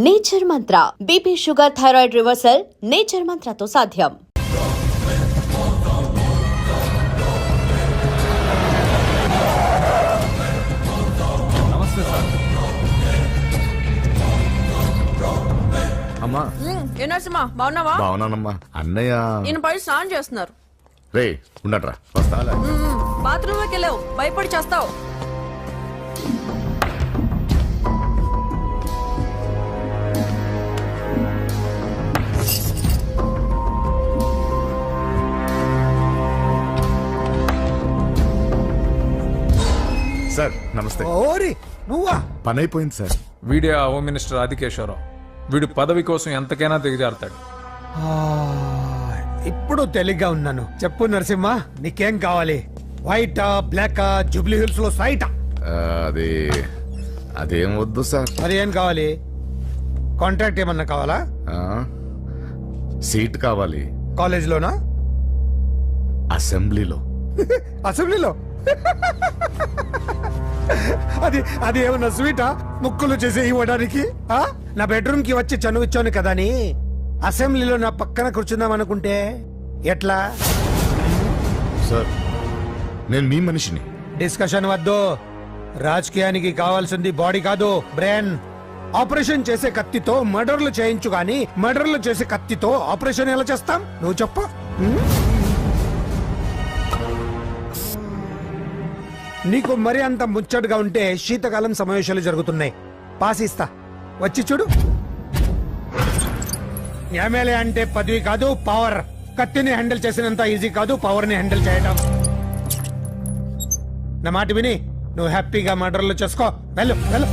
Nature Mantra BP sugar thyroid reversal nature మంత్రతో సాధ్యం. Namaste sir. అమ్మా ఏ నరసింహ బాగున్నావా? బాగున్నానమ్మా. అన్నయ్య ఈయన పడి స్నానం చేస్తున్నారు. రే ఉండట్రా వస్తా. బాత్రూమ్ లోకి వెళ్ళావు, భయపడి చేస్తావు. సార్ నమస్తే. ఓరి నువ్వా? పని అయిపోయింది సార్. వీడే ఆ హోమ్ మినిస్టర్ ఆదికేశ్వరరావు. వీడు పదవి కోసం ఎంతకైనా దిగజారుతాడు. ఇప్పుడు తెలిగ్గా ఉన్నాను. చెప్పు నరసింహ, నీకేం కావాలి? వైటా, బ్లాకా, జూబ్లీ హిల్స్ లో సైటా? అది అదేం వద్దు సార్. మరి ఏం కావాలి? కాంట్రాక్ట్ ఏమన్నా కావాలా? ఆ, సీట్ కావాలి. కాలేజ్ లోనా? అసెంబ్లీలో. అసెంబ్లీలో? అది అది ఏమన్నా స్వీటా? ముక్కులు చేసి ఇవ్వడానికి? నా బెడ్రూమ్ కి వచ్చి చనువిచ్చాను కదా అని అసెంబ్లీలో నా పక్కన కూర్చుందాం అనుకుంటే ఎట్లా? సార్ నేను మీ మనిషిని. డిస్కషన్ వద్దు. రాజకీయానికి కావాల్సింది బాడీ కాదు, బ్రెయిన్. ఆపరేషన్ చేసే కత్తితో మర్డర్లు చేయించు గాని మర్డర్లు చేసే కత్తితో ఆపరేషన్ ఎలా చేస్తాం? నువ్వు చెప్పు. నీకు మరి అంత ముచ్చటగా ఉంటే శీతకాలం సమావేశాలు జరుగుతున్నాయి. పాసిస్తా, వచ్చి చూడు. ఎమ్మెల్యే అంటే పదవి కాదు, పవర్. కత్తిని హ్యాండిల్ చేసినంత ఈజీ కాదు పవర్ ని హ్యాండిల్ చేయడం. నా మాట విని నువ్వు హ్యాపీగా మర్డర్లు చేసుకో. వెళ్ళు వెళ్ళు.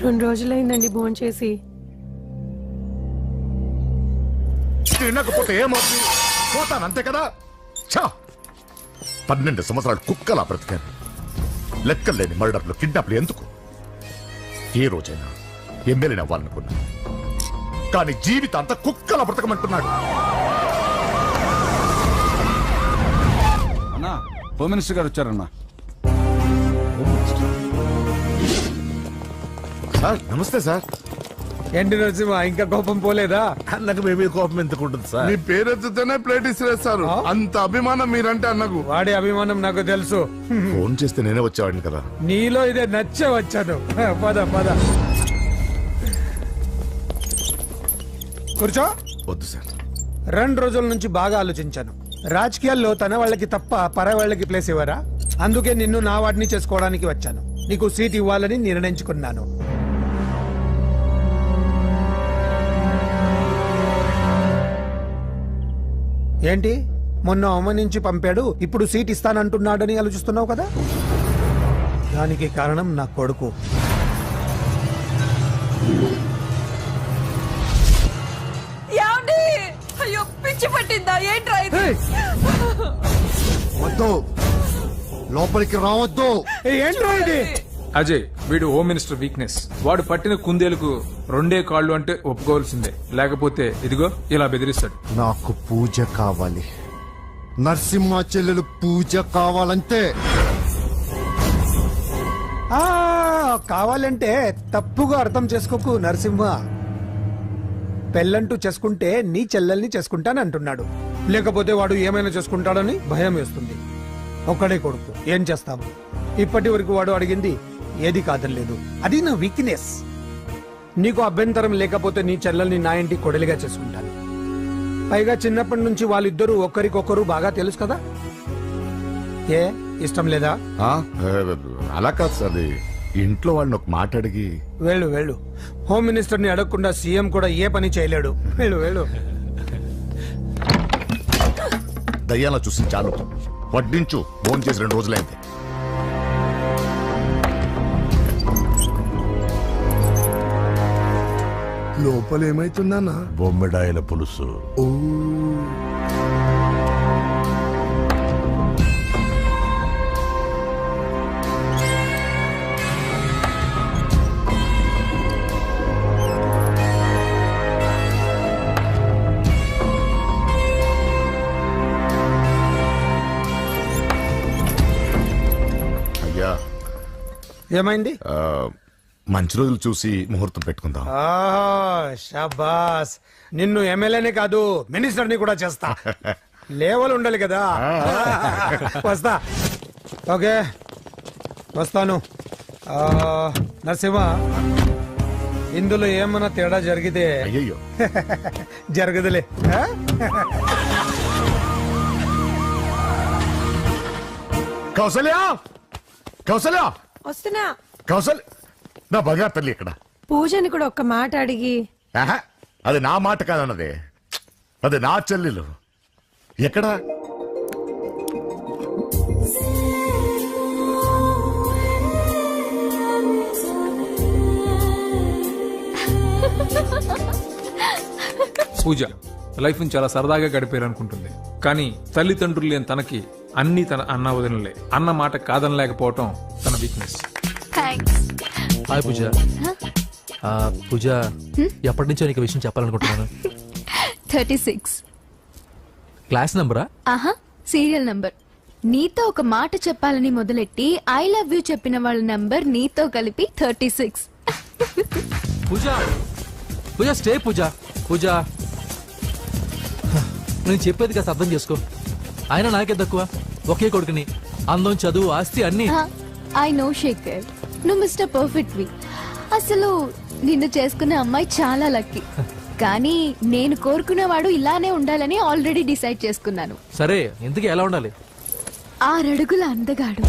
రెండు రోజులైందండి భోంచేసి. తినకపోతే ఏమవుతుంది? పోతాను అంతే కదా. ఛా! 12 సంవత్సరాలు కుక్కలా బ్రతికాను. లెక్కలేని మర్డర్లు, కిడ్నాప్లు ఎందుకు? ఏ రోజైనా ఎమ్మెల్యేని అవ్వాలనుకున్నా, కానీ జీవితం అంతా కుక్కలా బ్రతకమంటున్నాడు. అన్నా, హోమ్ మినిస్టర్ గారు వచ్చారన్నా. సార్ నమస్తే సార్. ఏంటి నరసింహ, ఇంకా కోపం పోలేదా? అన్నకు మేమే కోపం ఎందుకుంటుంది సార్? మీ పేరెత్తుతోనే ప్లేట్ ఇసిరేస్తారు. అంత అభిమానం మీరంటే అన్నకు. వాడి అభిమానం నాకు తెలుసు. ఫోన్ చేస్తే నేనే వచ్చేవాడిని కదా. నీలో ఇదే నచ్చే వచ్చాను. పద పద కూర్చో. వద్దు సార్. 2 రోజుల నుంచి బాగా ఆలోచించాను. రాజకీయాల్లో తన వాళ్ళకి తప్ప పర వాళ్ళకి ప్లేస్ ఇవ్వరా? అందుకే నిన్ను నా వాడిని చేసుకోవడానికి వచ్చాను. నీకు సీట్ ఇవ్వాలని నిర్ణయించుకున్నాను. ఏంటి, మొన్న అవమానించి పంపాడు, ఇప్పుడు సీట్ ఇస్తానంటున్నాడని ఆలోచిస్తున్నావు కదా? దానికి కారణం నా కొడుకు. ఏమండి? అయ్యో పిచ్చి పట్టిందా ఏంట్రా ఇది? వద్దు, లోపలికి రావద్దు. ఏంట్రా ఇది? అజయ్, వీడు హోమ్ మినిస్టర్ వీక్నెస్. వాడు పట్టిన కుందేలకు 2 కాళ్ళు అంటే ఒప్పుకోవాల్సిందే. లేకపోతే ఇదిగో ఇలా బెదిరిస్తాడు. నాకు పూజ కావాలి. నరసింహ చెల్లెలు పూజ కావాలంటే. కావాలంటే తప్పుగా అర్థం చేసుకోకు నరసింహ. పెళ్ళంటూ చేసుకుంటే నీ చెల్లెల్ని చేసుకుంటానంటున్నాడు. లేకపోతే వాడు ఏమైనా చేసుకుంటాడని భయం వేస్తుంది. ఒక్కడే కొడుకు, ఏం చేస్తాము? ఇప్పటి వరకు వాడు అడిగింది ఏది కాదనలేదు. అది నా వీక్నెస్. నీకు అభ్యంతరం లేకపోతే నీ చెల్లెల్ని నా ఇంటి కొడలిగా చేసుకుంటాను. పైగా చిన్నప్పటి నుంచి వాళ్ళిద్దరూ ఒకరికొకరు బాగా తెలుసు కదా. ఏ ఇష్టం లేదా? ఆ, అలా కాదు సార్. అది ఇంట్లో వాళ్ళని ఒక మాట అడిగి. వెళ్ళు వెళ్ళు. హోమ్ మినిస్టర్ ని అడగకుండా సీఎం కూడా ఏ పని చేయలేడు. వెళ్ళు వెళ్ళు. దయ్యాలా చూసి చాలు. వడ్డించు. ఫోన్ చేసి 2 రోజులైంది. లోపల ఏమైతుందన్నా? బొమ్మిడాయల పులుసు. ఓ ఏమైంది? మంచి రోజులు చూసి ముహూర్తం పెట్టుకుందాం. షాబాస్, నిన్ను ఎమ్మెల్యేనే కాదు మినిస్టర్ని కూడా చేస్తా. లేవల్ ఉండాలి కదా. వస్తా. ఓకే వస్తాను. నరసింహ, ఇందులో ఏమన్నా తేడా జరిగితే అయ్యయ్యో జరగదులే. కౌసల్య, కౌసల్య, వస్తున్నా. కౌసల్య, నా బంగారు తల్లి ఇక్కడ. పూజని కూడా ఒక్క మాట అడిగి. ఆహా, అది నా మాట కాదన్నది, అది నా చెల్లెలు. ఎక్కడ? పూజ లైఫ్ ని చాలా సరదాగా గడిపారనుకుంటుంది, కానీ తల్లిదండ్రులు లేని తనకి అన్ని తన అన్న వదినలే. అన్న మాట కాదనలేకపోవటం తన వీక్నెస్. హాయ్ పూజ. పూజ, ఎప్పటి నుంచో నీకు విషయం చెప్పాలనుకుంటున్నాను. 36. క్లాస్ నంబరా? ఆహా, సీరియల్ నంబర్. నీతో ఒక మాట చెప్పాలని మొదలెట్టి ఐ లవ్ యూ చెప్పిన వాళ్ళ నంబర్ నీతో కలిపి 36. పూజ, పూజ స్టే. పూజ, పూజ నేను చెప్పేది కాస్త అర్థం చేసుకో. ఆయన నాకే తక్కువ, ఒకే కొడుకుని. అందం, చదువు, ఆస్తి అన్ని. ఐ నో శేఖర్, నువ్వు మిస్టర్ పర్ఫెక్ట్ వి. అసలు నిన్ను చేసుకునే అమ్మాయి చాలా లక్కీ. కానీ నేను కోరుకునేవాడు ఇలానే ఉండాలని ఆల్రెడీ డిసైడ్ చేసుకున్నాను. సరే, ఇంతకీ ఎలా ఉండాలి? 6 అడుగుల అందగాడు,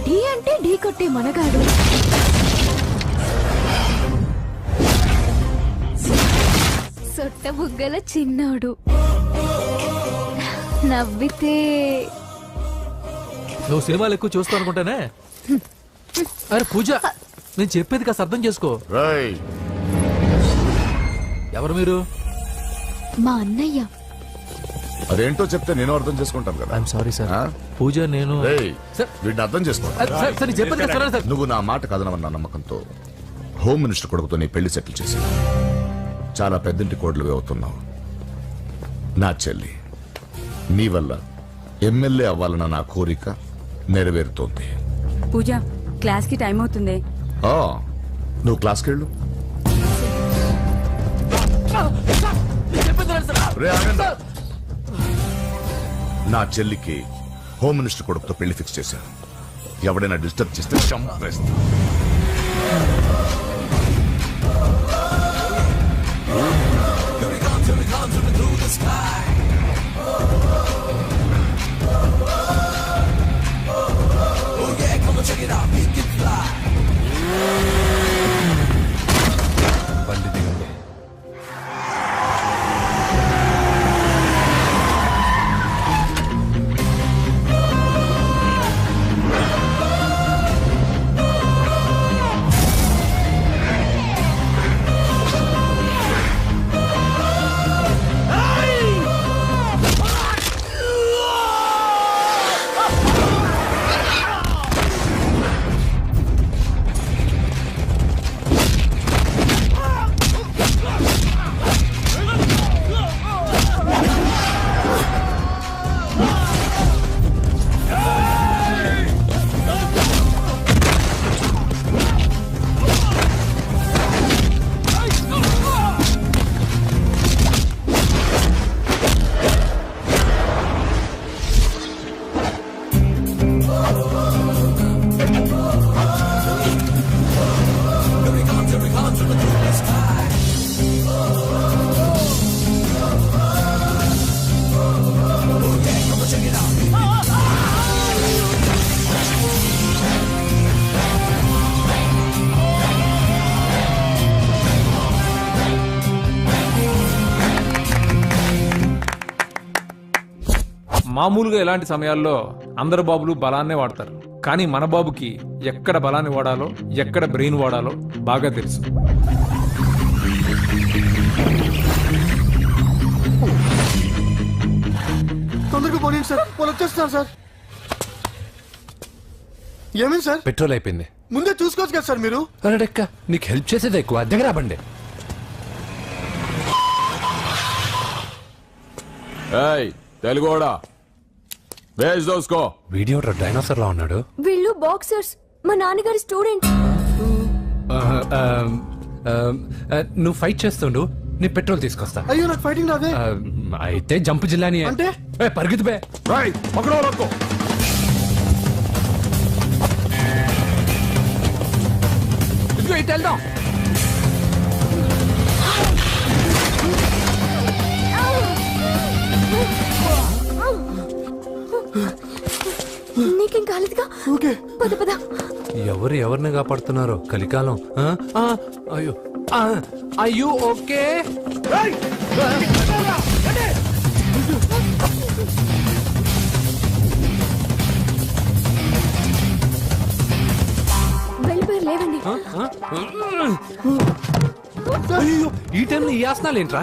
ఢీ అంటే ఢీ కొట్టే మనగాడు, సొట్ట బుగ్గల చిన్నోడు, నవ్వితే. నువ్వు సినిమాలు ఎక్కువ చూస్తావు అనుకుంటానే. అరే పూజ, నేను చెప్పేది కాస్త అర్థం చేసుకో. రేయ్, ఎవరు మీరు? మా అన్నయ్య. అదేంటో చెప్తే నేను అర్థం చేసుకుంటాను కదా. I'm sorry sir. ఆ? పూజ, నేను రేయ్, సార్, వీడిని అర్థం చేసుకో. సార్, సార్, నేను చెప్పేది కాస్త వినండి సార్. నువ్వు నా మాట కాదనవన్న నమ్మకంతో హోమ్ మినిస్టర్ కొడుకుతో నీ పెళ్లి సెటిల్ చేసి చాలా పెద్దింటి కోడలుగా అవుతున్నావు. నా చెల్లి, నీ వల్ల ఎమ్మెల్యే అవ్వాలన్న నా కోరిక నెరవేరుతోంది. పూజ, క్లాస్ కి టైం అవుతుంది. ఆ, నువ్వు క్లాస్కి వెళ్ళు. రే, ఆగండి. నా చెల్లికి హోమ్ మినిస్టర్ కొడుకుతో పెళ్లి ఫిక్స్ చేశాను. ఎవడైనా డిస్టర్బ్ చేస్తే చంపేస్తా. మామూలుగా ఇలాంటి సమయాల్లో అందరు బాబులు బలాన్నే వాడతారు, కానీ మన బాబుకి ఎక్కడ బలాన్ని వాడాలో ఎక్కడ బ్రెయిన్ వాడాలో బాగా తెలుసు. తొందరగా పోనీ సార్, వాళ్ళు వచ్చేస్తున్నారు సార్. ఏమైంది సార్? పెట్రోల్ అయిపోయింది. ముందే చూసుకోవచ్చు కదా సార్ మీరు. అరెక్క, నీకు హెల్ప్ చేసేది ఎక్కువ, దగ్గర బండి. తెలుగోడా, వీడియో డైనోసర్ లా ఉన్నాడు. వీళ్ళు బాక్సర్స్, మా నాన్నగారి స్టూడెంట్. నువ్వు ఫైట్ చేస్తుండు, నీ పెట్రోల్ తీసుకొస్తా. అయ్యో నాకు ఫైటింగ్ రాదే. అయితే జంప్ జిల్లాని అంటే? పరిగెత్తు బే. ఇదిగో ఇటు వెళ్దాం. నీకేం కాలేదుగా? పద పద. ఎవరు ఎవరిని కాపాడుతున్నారో కలికాలం. అయ్యో అయ్యో ఓకే. వెళ్ళిపోయారు, లేవండి. అయ్యో ఈ టైంలో ఈ ఆసనాలు ఏంట్రా?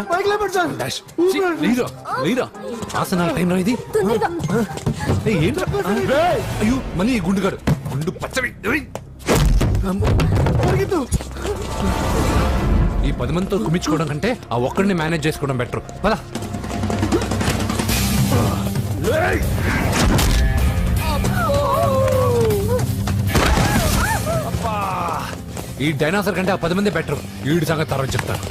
డాష్. ఛీ, లేరా లేరా, ఆసనాల టైంలో ఇది. తొందరగా. ఏయ్, ఏంట్రా? అయ్యో మళ్ళీ ఈ గుండుగాడు, గుండు పచ్చవి. ఈ 10 మందితో కుమించుకోవడం కంటే ఆ ఒక్కడిని మేనేజ్ చేసుకోవడం బెటర్. పద. ఈ డైనాసర్ కంటే ఆ 10 మంది బెటర్. వీడి సంగతి తర్వాత చెప్తాను.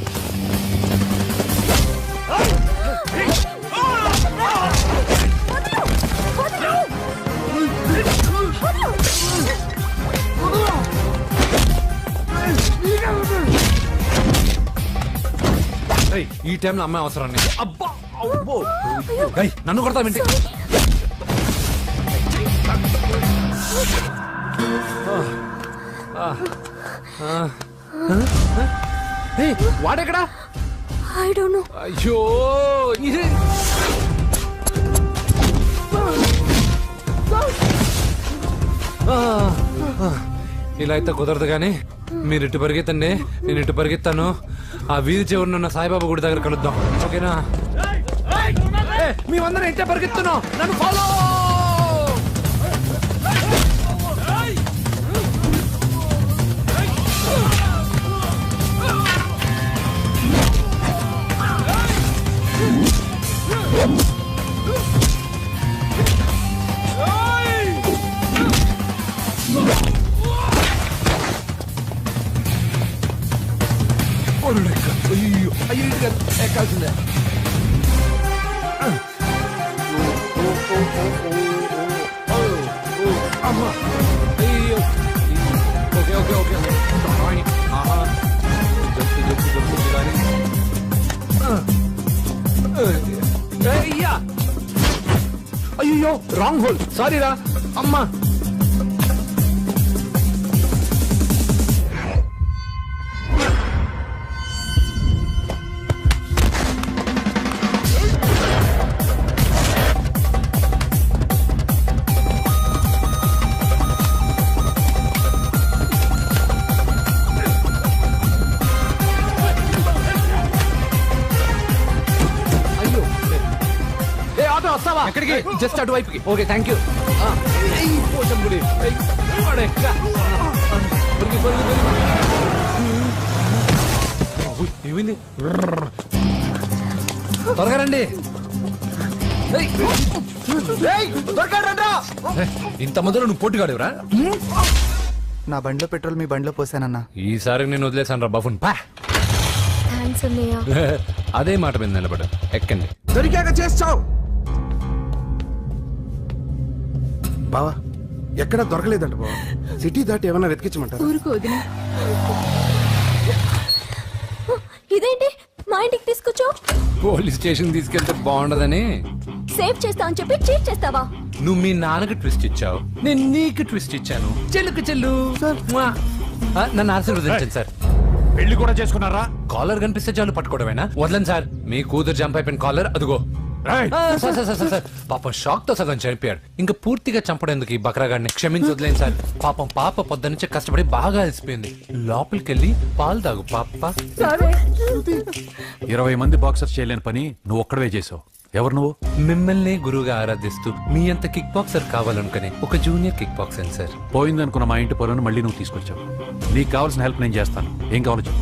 ఏయ్, ఈ టైంలో అమ్మాయి అవసరాన్ని. అబ్బా అబ్బో. ఏయ్, నన్ను కొడతా వింటి. వాడెక్కడా? I don't know. అయ్యో ఇది. ఇలా అయితే కుదరదు కానీ మీరు ఇటు పరిగెత్తండి, నేను ఇటు పరిగెత్తాను. ఆ వీధి చివరినున్న సాయిబాబా గుడి దగ్గర కలుద్దాం, ఓకేనా? మేమందరం ఇంటే పరిగెత్తున్నాం, నన్ను ఫాలో. అయ్యో అయ్యో ఎక్కాల్సిందే. అమ్మా అయ్యో. Okay okay okay. అయ్యో రాంగ్ హోల్, సారీ రా అమ్మా. ఎక్కడికి? జస్ట్ అటువైపుకి. Okay thank you. ఏమైంది? త్వరగా రండి. ఇంత మొదలు నువ్వు పోటీగాడురా? నా బండిలో పెట్రోల్ మీ బండిలో పోసానన్నా. ఈసారి నేను వదిలేసాను రా బఫున్. థ్యాంక్స్ అన్నయ్య. అదే మాట మీద నిలబడు, ఎక్కండి. దొరికాక చేస్తావు బావా. ఎక్కడ దొరకలేదంట బావా. సిటీ దాటి ఏమన్నా వెతికించమంటారా? ఊరుకు వదిన. ఇదేంటి మా ఇంటికి తీసుకొచ్చావు? పోలీస్ స్టేషన్ తీసుకెళ్తే బాగుండదని. సేవ్ చేస్తా అని చెప్పి చీట్ చేస్తావా? నువ్వు మీ నాన్నకి ట్విస్ట్ ఇచ్చావు, నేను నీకు ట్విస్ట్ ఇచ్చాను. చెల్లుకు చెల్లు. నన్ను ఆశీర్వదించండి సార్. పెళ్లి కూడా చేసుకున్నారా? కాలర్ కనిపిస్తే చాలు పట్టుకోవడమేనా? వదలండి సార్. మీ కూతురు జంప్ అయిపోయిన కాలర్ అదిగో. సార్ పాపం షాక్ తో సగం చనిపోయాడు, ఇంకా పూర్తిగా చంపడేందుకు ఈ బక్రాగాడిని. క్షమించి వదిలేండి సార్. పాపం పాప పొద్దున్నుంచి కష్టపడి బాగా అలసిపోయింది. లోపలికెళ్ళి పాలు తాగు పాప. 20 మంది బాక్సర్స్ చేయలేని పని నువ్వు ఒక్కడవే చేసావు. ఎవరు నువ్వు? మిమ్మల్ని గురువుగా ఆరాధిస్తూ మీ అంత కిక్ బాక్సర్ కావాలనుకునే ఒక జూనియర్ కిక్ బాక్సర్ సార్. పోయిందనుకున్న మా ఇంటి పొలను మళ్ళీ నువ్వు తీసుకొచ్చావు. నీకు కావాల్సిన హెల్ప్ నేను చేస్తాను. ఏం కావాలో చెప్పు.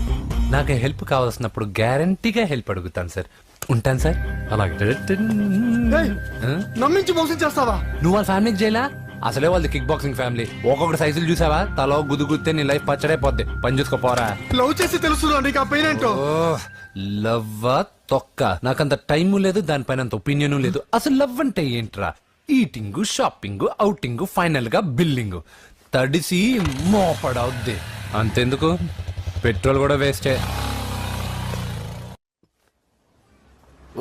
నాకు హెల్ప్ కావాల్సినప్పుడు గ్యారంటీగా హెల్ప్ అడుగుతాను సార్. ఉంటాను సార్. అలాగే. నమ్మించి మోసం చేస్తావా? నువ్వు వాళ్ళ ఫ్యామిలీకి చేయలా? అసలే వాళ్ళది కిక్ బాక్సింగ్ ఫ్యామిలీ. ఒక్కొక్కటి సైజులు చూసావా? తలో గుద్దుగుద్దే నీ లైఫ్ పచ్చడైపోద్ది. పని చూసుకోపోరా. లవ్ చేసి తెలుస్తుందా నీకు ఆ పెయిన్ ఏంటో? లవ్వా తొక్క. నాకంత టైము లేదు, దానిపైన అంత ఒపీనియన్ లేదు. అసలు లవ్ అంటే ఏంట్రా? ఈటింగ్, షాపింగ్, ఔటింగ్, ఫైనల్ గా బిల్డింగ్. తడిసి మోపడవుద్ది. అంతెందుకు, పెట్రోల్ కూడా వేస్టే.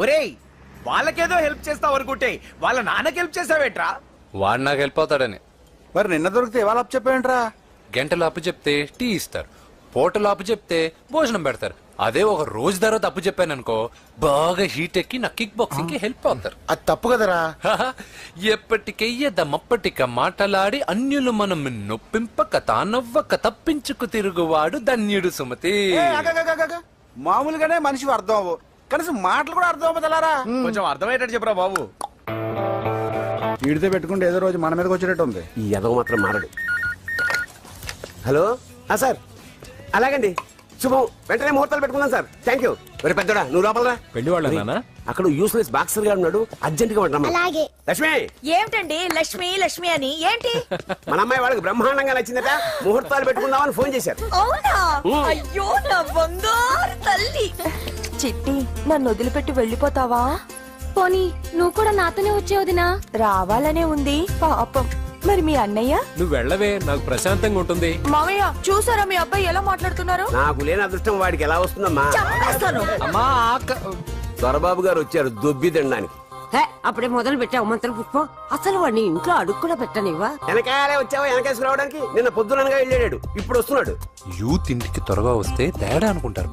ఒరేయ్, వాళ్ళకేదో హెల్ప్ చేస్తావు అనుకుంటే వాళ్ళ నాన్నకి హెల్ప్ చేసావేట్రా? వాడు నాకు హెల్ప్ అవుతాడని. మరి నిన్న దొరికితే ఇవాళ అప్పు చెప్పేంట్రా? గంటలు అప్పు చెప్తే టీ ఇస్తారు, పూటలు అప్పు చెప్తే భోజనం పెడతారు. అదే ఒక రోజు తర్వాత అప్పు చెప్పాను అనుకో, బాగా హీట్ ఎక్కి నా కిక్ బాక్సింగ్ కి హెల్ప్ అవుతారు. అది తప్పు కదరా. ఎప్పటికెయ్యదమప్పటిక మాటలాడి అన్యులు మనం నొప్పింపక తానవ్వక తప్పించుకు తిరుగువాడు ధన్యుడు సుమతి. మామూలుగానే మనిషి అర్థం అవ్వు, కనీసం మాటలు కూడా అర్థం అవ్వదలారా. కొంచెం అర్థమయ్యేటట్టు చెప్పరా బాబు. వీడితో పెట్టుకుంటే ఏదో రోజు మన మీదకి వచ్చేటట్టు ఉంది. ఈ ఎదవ మాత్రం మారడు. హలో సార్, అలాగండి, శుభం. వెంటనే ముహూర్తాలు పెట్టుకున్నాం సార్. Thank you. మరి పెద్దడా నువ్వు లోపలరా. పెళ్లి వాళ్ళ అక్కడ యూస్లెస్ బాక్సర్ గా ఉన్నాడు, అర్జెంట్ గా ఉంటాం. లక్ష్మి, ఏమిటండి లక్ష్మి లక్ష్మి అని ఏంటి? మన అమ్మాయి వాళ్ళకి బ్రహ్మాండంగా నచ్చిందట, ముహూర్తాలు పెట్టుకుందామని ఫోన్ చేశారు. అవునా? అయ్యో నా బంగారు తల్లి. చిట్టి, నన్ను వదిలిపెట్టి వెళ్ళిపోతావా? పోనీ నువ్వు కూడా నాతోనే వచ్చే వదినా. రావాలనే ఉంది పాపం. మరి మీ అన్నయ్య? నువ్వు వెళ్ళవే, నాకు ప్రశాంతంగా ఉంటుంది. మామయ్య చూసారా మీ అబ్బాయి ఎలా మాట్లాడుతున్నారు? నాకు లేని అదృష్టం వాడికి ఎలా వస్తుందమ్మా? చంపేస్తాను. అమ్మా దొరబాబు గారు వచ్చారు దొబ్బి తినడానికి. అప్పుడే మొదలు పెట్టావు మంత్ర పుష్పం. అసలు వాడిని ఇంట్లో అడుగు కూడా పెట్టనివ్వా? వెనకాలే వచ్చావా? వెనకేసి రావడానికి నిన్న పొద్దుననగా వెళ్ళాడు, ఇప్పుడు వస్తున్నాడు. యూత్ ఇంటికి త్వరగా వస్తే తేడా అనుకుంటారు.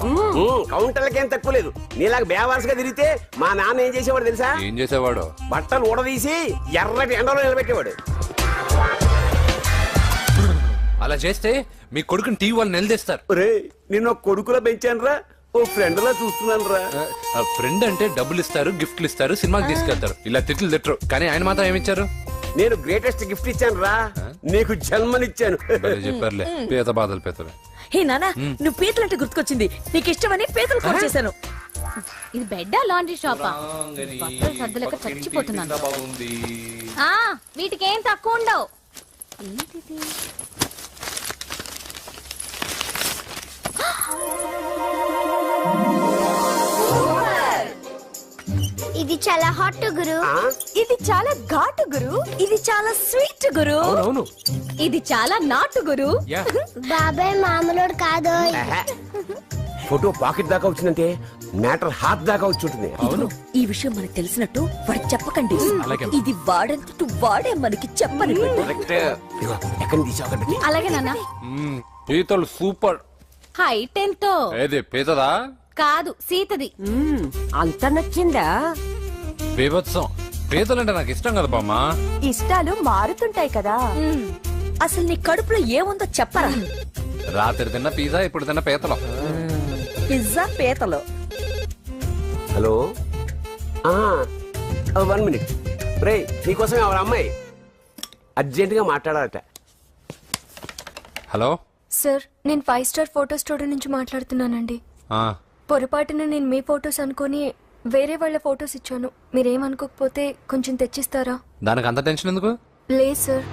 కౌంటర్లకేం తక్కువ లేదు. నీలాగా బేవారసుగా తిరిగితే మా నాన్న ఏం చేసేవాడు తెలుసా? ఏం చేసేవాడు? బట్టలు ఊడదీసి ఎర్రటి ఎండలో నిలబెట్టేవాడు. అలా చేస్తే మీ కొడుకుని టీవీ వాళ్ళు నిలదీస్తారు. నిన్న కొడుకులో పెంచాను రా, ఓ ఫ్రెండ్ లా చూస్తున్నాను రా. ఫ్రెండ్ అంటే డబ్బులు ఇస్తారు, గిఫ్ట్లు ఇస్తారు, సినిమాకి తీసుకెళ్తారు. ఇలా తిట్లు తిట్టరు. కానీ ఆయన మాత్రం ఏమిచ్చారు? నేను గ్రేటెస్ట్ గిఫ్ట్ ఇచ్చాను రా, నీకు జన్మనిచ్చాను. చెప్పారులే, పేద బాధలు పేదలు. హే నానా, నువ్వు పీతలంటే గుర్తుకొచ్చింది. నీకు ఇష్టమని పీతలు కాల్ చేశాను. ఇది బెడ్డా లాండ్రీ షాపా? బట్టలు సర్దులేక చచ్చిపోతున్నాను. వీటికి ఏం తక్కువ ఉండవు. ఏంటిది? ఇది చాలా హాట్ గురు. ఇది చాలా ఘాటు గురు. ఇది చాలా స్వీట్ గురు. అవును, ఇది చాలా నాటు గురు. బాబాయ్ మామూలుడు కాదు. ఫోటో పాకెట్ దాకా వచ్చిందంటే మ్యాటర్ హాత్ దాకా వచ్చి ఉంటుంది. అవును. ఈ విషయం మనకు తెలిసినట్టు వాడికి చెప్పకండి. అలాగే. ఇది వాడంతటూ వాడే మనకి చెప్పని. ఎక్కడి తీసావు? అలాగే నాన్న. పీతలు సూపర్. హైట్ ఎంతో? ఏది పీతదా? కాదు, సీతది. అంత నచ్చిందా? బీభత్సం. పీతలంటే నాకు ఇష్టం కదా బామ్మా. ఇష్టాలు మారుతుంటాయి కదా. అసలు నీ కడుపులో ఏముందో చెప్పరా? రాత్రి తిన్న పిజ్జా, ఇప్పుడు తిన్న పీతలు. పిజ్జా పీతలు. Hello, 1 minute. రే, నీకోసం ఎవరు అమ్మాయి అర్జెంట్ గా మాట్లాడాలట. హలో సార్, నేను 5 స్టార్ ఫోటో స్టూడియో నుంచి మాట్లాడుతున్నానండి. పొరపాటున నేను మీ ఫొటోస్ అనుకుని వేరే వాళ్ళ ఫొటోస్ ఇచ్చాను. మీరేమనుకోకపోతే కొంచెం తెచ్చిస్తారా? దానికి అంత టెన్షన్ ఎందుకు? లేదు సార్,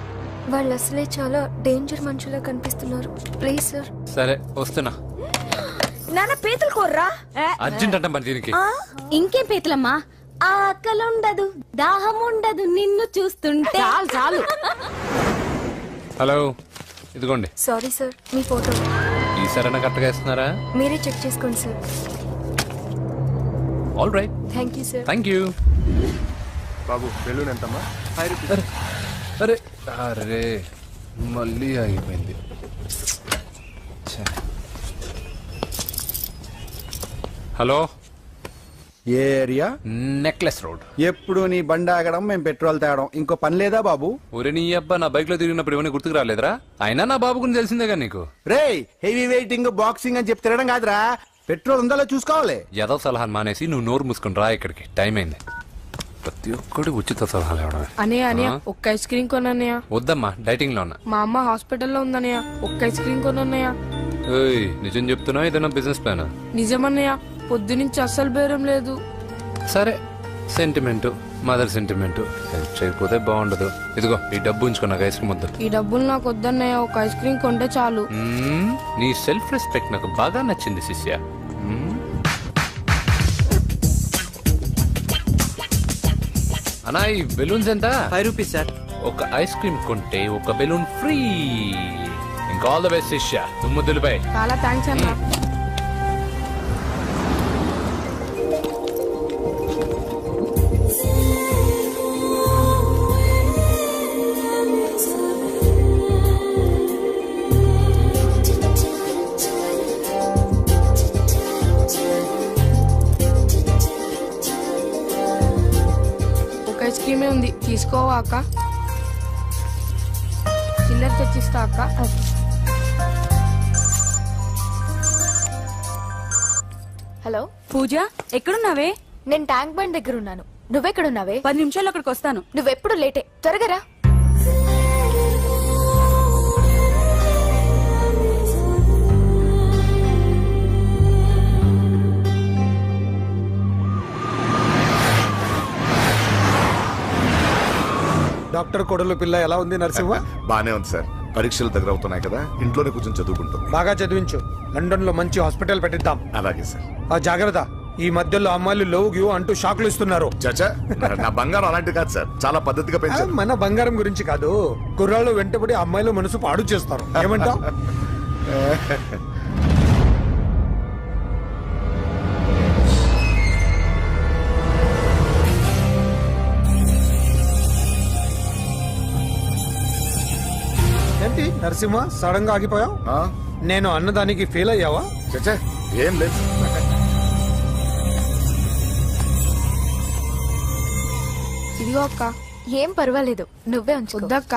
వాళ్ళు అసలే చాలా డేంజర్ మనుషులా కనిపిస్తున్నారు. Please sir. సరే వస్తున్నా. నాన్న పీతలు కోర్రా. అర్జెంట్ అంటే మరి దీనికి. ఇంకేం పీతలమ్మా? ఆకలి ఉండదు, దాహం ఉండదు నిన్ను చూస్తుంటే. చాలు. హలో, ఇదిగోండి. సారీ సార్, మీ ఫోటో. ఈసారైనా కరెక్ట్గా ఇస్తున్నారా? మీరే చెక్ చేసుకోండి sir. All right. Thank you sir. Thank you. Babu balloon ఎంతమ్మా? అరే అరే, మళ్ళీ అయిపోయింది. హలో, ఏ ఏరియా? Necklace road. ఎప్పుడు నీ బండి ఆగడం, మేము పెట్రోల్ తేవడం, ఇంకో పని లేదా బాబు? ఒరే నీ అబ్బా, నా బైక్ లో తిరిగినప్పుడు ఇవన్నీ గుర్తుకు రాలేదురా? అయినా నా బాబు గురించి తెలిసిందేగా నీకు. రే, హెవీ వెయిటింగ్ బాక్సింగ్ అని చెప్పి తిరగడం కాదురా, పెట్రోల్ ఉందో చూసుకోవాలి. ఏదో సలహాలు మానేసి నువ్వు నోరు మూసుకుని రా ఇక్కడికి. టైం అయింది. ప్రతి ఒక్కడు ఉచిత సలహాలు ఇవ్వడమే. అనయ్య ఒక్క ఐస్ క్రీమ్ కొనన్నయ్య. వద్దమ్మా, డైటింగ్ లో ఉన్నా. మా అమ్మ హాస్పిటల్లో ఉందన్నయ్య, ఒక్క ఐస్ క్రీమ్ కొనన్నయ్య. నిజం చెప్తున్నా, ఏదైనా బిజినెస్ ప్లాన్? నిజమన్నయ్య, పొద్దునుంచి అస్సలు బేరం లేదు. సరే సెంటిమెంట్, మదర్ సెంటిమెంట్. హెల్ప్ చేయకపోతే బాగుండదు. ఇదిగో ఈ డబ్బు ఉంచుకో, నాకు ఐస్ క్రీమ్ వద్దు. ఈ డబ్బులు నాకు వద్దన్నయ్య, ఒక ఐస్ క్రీమ్ కొంటే చాలు. నీ సెల్ఫ్ రెస్పెక్ట్ నాకు బాగా నచ్చింది శిష్య. అన్నా ఈ బెలూన్స్ ఎంత? 5 రూపీస్ సార్. ఒక ఐస్ క్రీమ్ కొంటే ఒక బెలూన్ ఫ్రీ. ఇంకా ఆల్ ద బెస్ట్ శిష్య, దుమ్ముద్దులపై. చాలా థ్యాంక్స్ అన్న. ఐస్ క్రీమే ఉంది, తీసుకోవా అక్క? చిల్లర తెచ్చిస్తా అక్క. హలో పూజ, ఎక్కడున్నావే? నేను ట్యాంక్ బండ్ దగ్గర ఉన్నాను. నువ్వెక్కడున్నావే? 10 నిమిషాలు అక్కడికి వస్తాను. నువ్వెప్పుడు లేటే, త్వరగా రా. డాక్టర్ కొడలు పిల్ల ఎలా ఉంది నరసింహ? బానే ఉంది సార్. పరీక్షలు దగ్గర అవుతున్నాయి కదా, ఇంట్లోనే కూర్చొని చదువుకుంటుంది. బాగా చదివించు. లండన్ లో మంచి హాస్పిటల్ పెట్టిద్దాం. అలాగే సార్. ఆ జాగ్రత్త, ఈ మధ్యలో అమ్మాయిలు లవ్ గివ్ అంటూ షాక్లు ఇస్తున్నారు. చాచా, నా బంగారం అలాంటి కాదు సార్, చాలా పద్ధతిగా పెంచారు. మన బంగారం గురించి కాదు, కుర్రాళ్ళు వెంటబడి అమ్మాయిలు మనసు పాడు చేస్తారు. ఏమంటావ్? ఏంటి నరసింహ, సడన్ గా ఆగిపోయావు? నేను అన్నదానికి ఫెయిల్ అయ్యావా? చచ్చా, ఏం లేదు. ఇదిగో అక్క. ఏం పర్వాలేదు, నువ్వే ఉంచు. వద్దక్క,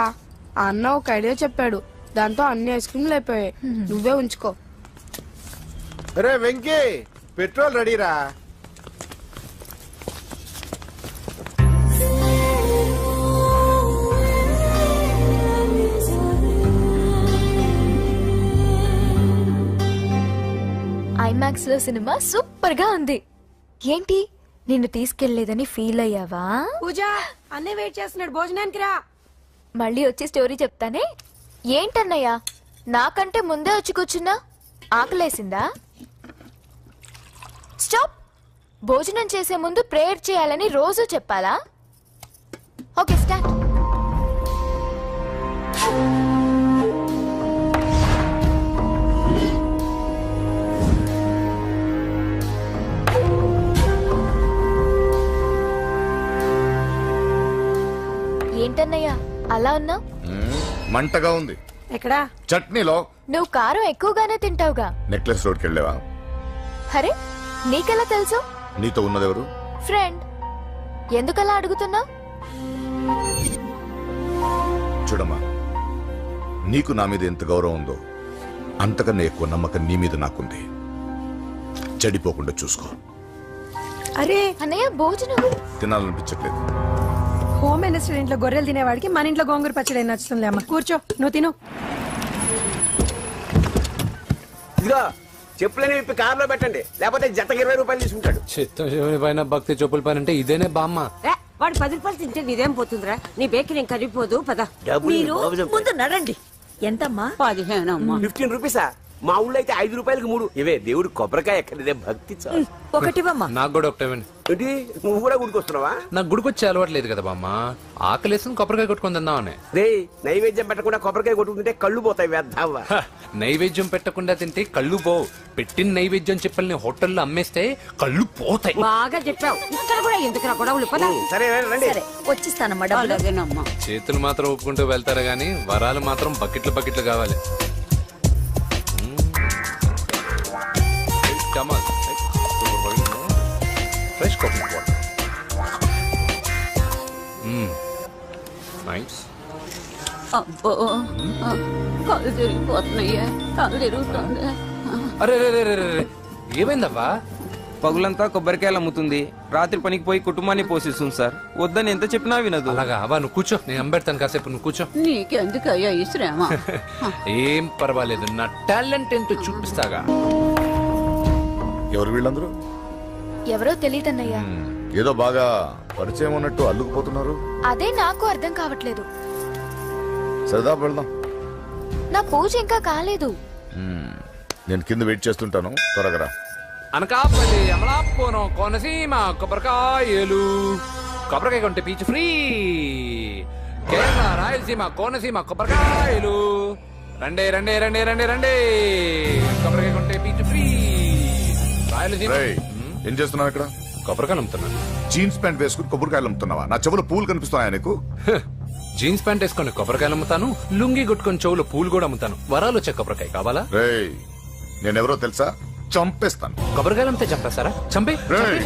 ఆ అన్న ఒక ఐడియా చెప్పాడు, దాంతో అన్ని ఐస్ క్రీమ్లు అయిపోయాయి. నువ్వే ఉంచుకో. రే వెంకీ, పెట్రోల్ రెడీరా? ఐమాక్స్ లో సినిమా సూపర్ గా ఉంది. ఏంటి, నిన్ను తీసుకెళ్లేదని ఫీల్ అయ్యావా? పూజ, అన్నయ్య వెయిట్ చేస్తున్నాడు, భోజనానికి రా. మళ్ళీ వచ్చి స్టోరీ చెప్తానే. ఏంటన్నయ్యా, నాకంటే ముందే వచ్చి కూర్చున్నా? ఆకలేసిందా? స్టాప్. భోజనం చేసే ముందు ప్రేయర్ చేయాలని రోజు చెప్పాలా? Okay, start. ఏంటన్నయ్యా అలా ఉన్నావు? మంటగా ఉంది. ఎక్కడా? చట్నీలో. నువ్వు కారం ఎక్కువగానే తింటావుగా. నెక్లెస్ రోడ్కి వెళ్ళావా? అరే, నీకెలా తెలుసు? నీతో ఉన్నదెవరు? ఫ్రెండ్. ఎందుకలా అడుగుతున్నావు? చూడమ్మా, నీకు నా మీద ఎంత గౌరవం ఉందో అంతకన్నా ఎక్కువ నమ్మకం నీ మీద నాకుంది. చెడిపోకుండా చూసుకో. అరే అన్నయ్య, భోజనం తినాలనిపించట్లేదు. హోమ్ మినిస్టర్ ఇంట్లో గొర్రెలు తినేవాడికి మన ఇంట్లో గోంగూర పచ్చడి నచ్చుతుంది. అమ్మ కూర్చో, నువ్వు తిను. ఇదిగో చెప్పులని విప్పి కారులో పెట్టండి, లేకపోతే జతకి 20 రూపాయలు తీసుకుంటాడు. చిత్తం శివుని పైన భక్తి చెప్పుల పైన అంటే ఇదేనే బామ్మ. వాడు 10 రూపాయలు తింటే నీదేం పోతుందిరా? నీ బేకరీ ఏం కరిగిపోదు. పద. డబ్బులు ముందు నడండి. ఎంతమ్మా? 15 అమ్మా. 15 రూపీసా? మా ఊళ్ళో అయితే 5 రూపాయలకు 3. ఇవే దేవుడు కొబ్బరికాయ ఎక్కడిదే భక్తి చాలు. ఒకటివమ్మా. నాకు కూడా ఒకటే ఇవ్వండి. ఏంటి, నువ్వు కూడా గుడికొస్తున్నావా? నాకు గుడికొచ్చి అలవాట్లేదు కదా బామ్మ. ఆకలేసిన కొబ్బరికాయ కొట్టుకొని తిందామని. రే, నైవేద్యం పెట్టకుండా కొబ్బరికాయ కొట్టుకుంటే కళ్ళు పోతాయి, వేద్దావా? నైవేద్యం పెట్టకుండా తింటే కళ్ళు పోవు. పెట్టిన నైవేద్యం చెప్పల్ని హోటల్లో అమ్మేస్తే కళ్ళు పోతాయి. బాగా చెప్పావు. ఇక్కడ కూడా ఎందుకు గొడవలు? పద. సరే రండి. వచ్చిస్తానమ్మా డబ్బులు. చేతులు మాత్రం ఒప్పుకుంటూ వెళ్తారు గానీ వరాలు మాత్రం బకెట్లు బకెట్లు కావాలి. Fresh coconut water. నైస్. అబ్బో, కళ్ళు తిరిగిపోతున్నాయ్యా, కళ్ళు తిరుగుతుంది. అరే రే రే రే రే, ఏమైందవ్వా? పగులంతా కొబ్బరికాయలు అమ్ముతుంది, రాత్రి పనికి పోయి కుటుంబాన్ని పోషిస్తుంది సార్. వద్దని ఎంత చెప్పినా వినదు. అలాగా అవ్వా, నువ్వు కూర్చో, నేను అంబెడతాను కాసేపు, నువ్వు కూర్చో. నీకెందుకయ్యా ఈ శ్రమ? ఏం పర్వాలేదు, నా టాలెంట్ ఏంటో చూపిస్తాగా. ఎవరు వీళ్ళందరూ? ఎవరో తెలియదన్నయ్యా. ఏదో బాగా పరిచయం ఉన్నట్టు అల్లుకుపోతున్నారు. అదే నాకు అర్థం కావట్లేదు. సరదా వెళ్దాం. నా పూజ ఇంకా కాలేదు. నేను కింద వెయిట్ చేస్తుంటాను, త్వరగా రా. అనకాపల్లి అమలాపురం కోనసీమ కొబ్బరికాయలు కొబ్బరికాయ కొంటే పీచు ఫ్రీ. కేరళ రాయలసీమ కోనసీమ కొబ్బరికాయలు రండే రండే రండే రండే రండే కొబ్బరికాయ కొంటే పీచు ఫ్రీ. రాయలసీమ రేయ్, ఏం చేస్తున్నావు ఇక్కడ? కొబ్బరికాయలు అమ్ముతున్నాను. జీన్స్ ప్యాంట్ వేసుకుని కొబ్బరికాయలు అమ్ముతున్నావా? నా చెవులు పూలు కనిపిస్తున్నాయా నీకు? జీన్స్ ప్యాంట్ వేసుకొని కొబ్బరికాయలు అమ్ముతాను, లుంగి గుట్టుకొని చెవులు పూలు కూడా అమ్ముతాను. వరాలు వచ్చే కొబ్బరికాయ కావాలా? రేయ్, నేనెవరో తెలుసా? చంపేస్తాను. కొబ్బరికాయలు అమ్మితే చంపేస్తారా? చంపే రేయ్,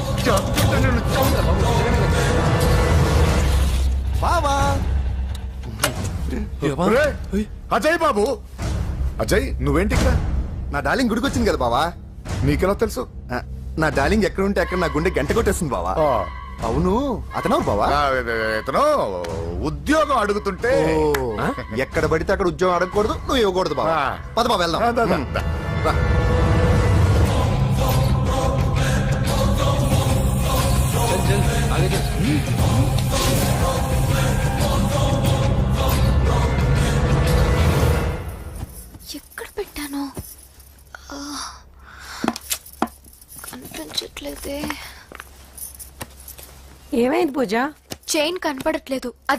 బావా రేయ్, అజయ్ బాబు. అజయ్, నువ్వేంటి ఇక్కడ? నా డార్లింగ్ గుడికి వచ్చింది కదా బావా. నీకెలా తెలుసు? నా డార్లింగ్ ఎక్కడ ఉంటే అక్కడ నా గుండె గంట కొట్టేస్తుంది బావా. అవును, అతను బావా. ఇతను ఉద్యోగం అడుగుతుంటే ఎక్కడ పడితే అక్కడ ఉద్యోగం అడగకూడదు, నువ్వు ఇవ్వకూడదు బావా. పద బావ వెళ్దాం. రా. ఎక్కడ పెట్టాను? కనిపించట్లేదే. ఏమైంది పూజ? చైన్ కనపడట్లేదు.